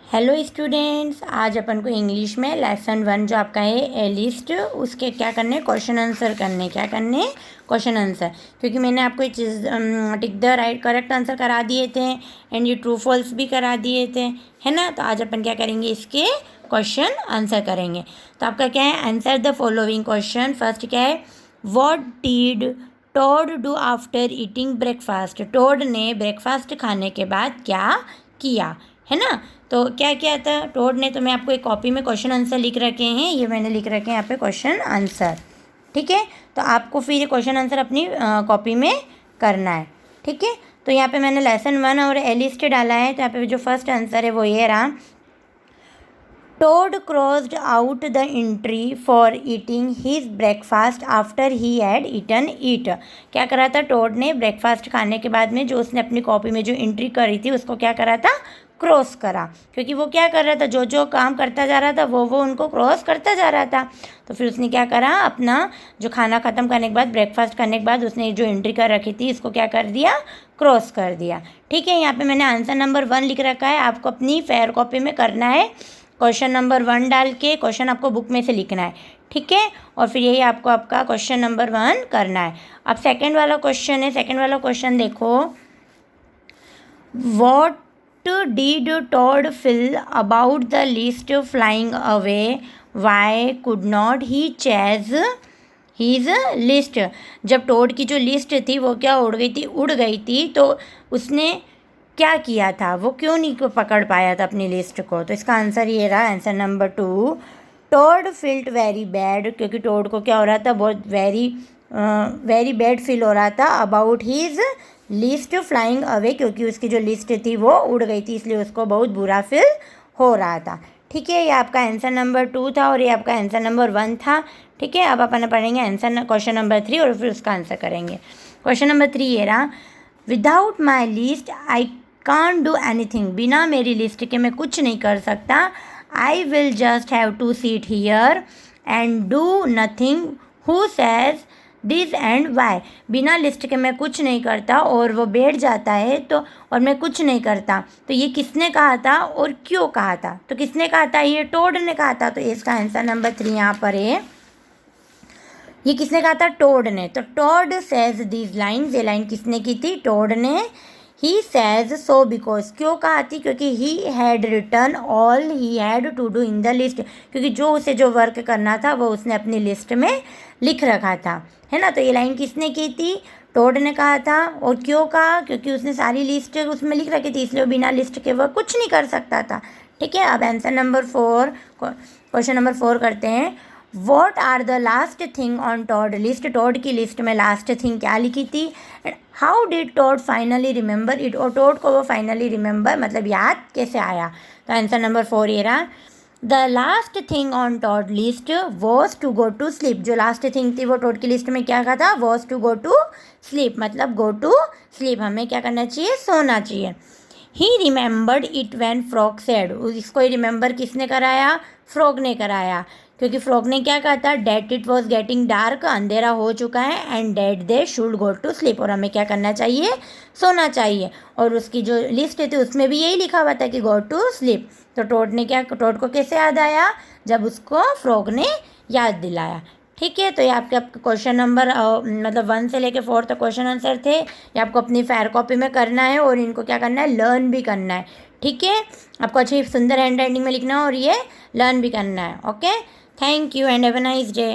Hello students, आज अपन को English में लेसन 1 जो आपका है ए लिस्ट, उसके क्या करने, क्वेश्चन आंसर करने। क्या करने? Question answer. क्योंकि मैंने आपको ये चीज़ tick the right correct answer करा दिए थे एंड ये ट्रू फॉल्स भी करा दिए थे, है ना। तो आज अपन क्या करेंगे, इसके क्वेश्चन आंसर करेंगे। तो आपका क्या है, answer the following question. First क्या है, what did Toad do after eating breakfast. Toad ने ब्रेकफास्ट खाने के बाद क्या किया, है ना। तो क्या किया था टोड ने, तो मैं आपको एक कॉपी में क्वेश्चन आंसर लिख रखे हैं, ये मैंने लिख रखे हैं यहाँ पे क्वेश्चन आंसर, ठीक है। तो आपको फिर ये क्वेश्चन आंसर अपनी कॉपी में करना है, ठीक है। तो यहाँ पे मैंने लेसन 1 और ए लिस्ट डाला है। तो यहाँ पे जो फर्स्ट आंसर है वो ये रहा, Toad crossed out the entry for eating his breakfast after he had eaten eat. क्या करा था टोड ने, ब्रेकफास्ट खाने के बाद में जो उसने अपनी कॉपी में जो एंट्री करी थी उसको क्या करा था, क्रॉस करा। क्योंकि वो क्या कर रहा था, जो जो काम करता जा रहा था वो उनको क्रॉस करता जा रहा था। तो फिर उसने क्या करा, अपना जो खाना ख़त्म करने के बाद, ब्रेकफास्ट करने के बाद उसने जो एंट्री कर रखी थी इसको क्या कर दिया, क्रॉस कर दिया, ठीक है। यहाँ पे मैंने आंसर नंबर 1 लिख रखा है, आपको अपनी फेयर कॉपी में करना है। क्वेश्चन नंबर 1 डाल के क्वेश्चन आपको बुक में से लिखना है, ठीक है। और फिर यही आपको आपका क्वेश्चन नंबर 1 करना है। अब सेकंड वाला क्वेश्चन है, सेकंड वाला क्वेश्चन देखो, what did Toad feel about the list flying away, why could not he chase his list. जब टोड की जो लिस्ट थी वो क्या उड़ गई थी, तो उसने क्या किया था, वो क्यों नहीं पकड़ पाया था अपनी लिस्ट को। तो इसका आंसर ये रहा, answer number 2, Toad felt very bad. क्योंकि टोड को क्या हो रहा था, बहुत वेरी बैड फील हो रहा था about his list flying away, क्योंकि उसकी जो लिस्ट थी वो उड़ गई थी, इसलिए उसको बहुत बुरा फील हो रहा था, ठीक है। ये आपका आंसर नंबर 2 था और ये आपका आंसर नंबर 1 था, ठीक है। अब अपन पढ़ेंगे आंसर क्वेश्चन नंबर 3 और फिर उसका आंसर करेंगे। क्वेश्चन नंबर 3 ये रहा, without my list I can't do anything. बिना मेरी लिस्ट के मैं कुछ नहीं कर सकता। I will just have to sit here and do nothing, who says this and why. बिना लिस्ट के मैं कुछ नहीं करता और वो बैठ जाता है, तो और मैं कुछ नहीं करता। तो ये किसने कहा था और क्यों कहा था, तो किसने कहा था, ये टोड ने कहा था। तो इसका आंसर नंबर 3 यहाँ पर है। ये किसने कहा था, टोड ने। तो टोड सेज दीज लाइन्स, ये लाइन किसने की थी, टोड ने। ही सेज सो बिकॉज, क्यों कहा थी, क्योंकि he had written all he had to do in the list. क्योंकि जो उसे जो वर्क करना था वो उसने अपनी लिस्ट में लिख रखा था, है ना। तो ये लाइन किसने की थी, टोड ने कहा था। और क्यों कहा, क्योंकि उसने सारी लिस्ट उसमें लिख रखी थी, इसलिए वो बिना लिस्ट के वह कुछ नहीं कर सकता था, ठीक है। अब आंसर नंबर 4, क्वेश्चन नंबर 4 करते हैं। What are the last thing on Toad list. Toad की लिस्ट में लास्ट थिंग क्या लिखी थी, and how did Toad finally remember it. और टॉड को वो फाइनली रिमेंबर मतलब याद कैसे आया। तो आंसर नंबर 4 ये रहा, the last thing on Toad list was to go to sleep. जो लास्ट थिंग थी वो टॉड की लिस्ट में क्या कहा था, was to go to sleep, मतलब गो टू स्लीप, हमें क्या करना चाहिए, सोना चाहिए। ही remembered it van frog said. इसको रिमेंबर किसने कराया, फ्रॉग ने कराया। क्योंकि फ्रॉग ने क्या कहा था, that it was getting dark, अंधेरा हो चुका है, and that they should go to sleep, और हमें क्या करना चाहिए, सोना चाहिए। और उसकी जो लिस्ट थी उसमें भी यही लिखा हुआ था कि गो टू स्लीप। तो टोड ने क्या, टोड को कैसे याद आया, जब उसको फ्रॉग ने याद दिलाया, ठीक है। तो ये आपके क्वेश्चन नंबर मतलब 1 से लेके 4 तक क्वेश्चन आंसर थे। ये आपको अपनी फेयर कॉपी में करना है और इनको क्या करना है, लर्न भी करना है, ठीक है। आपको अच्छी सुंदर हैंड राइटिंग में लिखना है और ये लर्न भी करना है, okay. Thank you and have a nice day.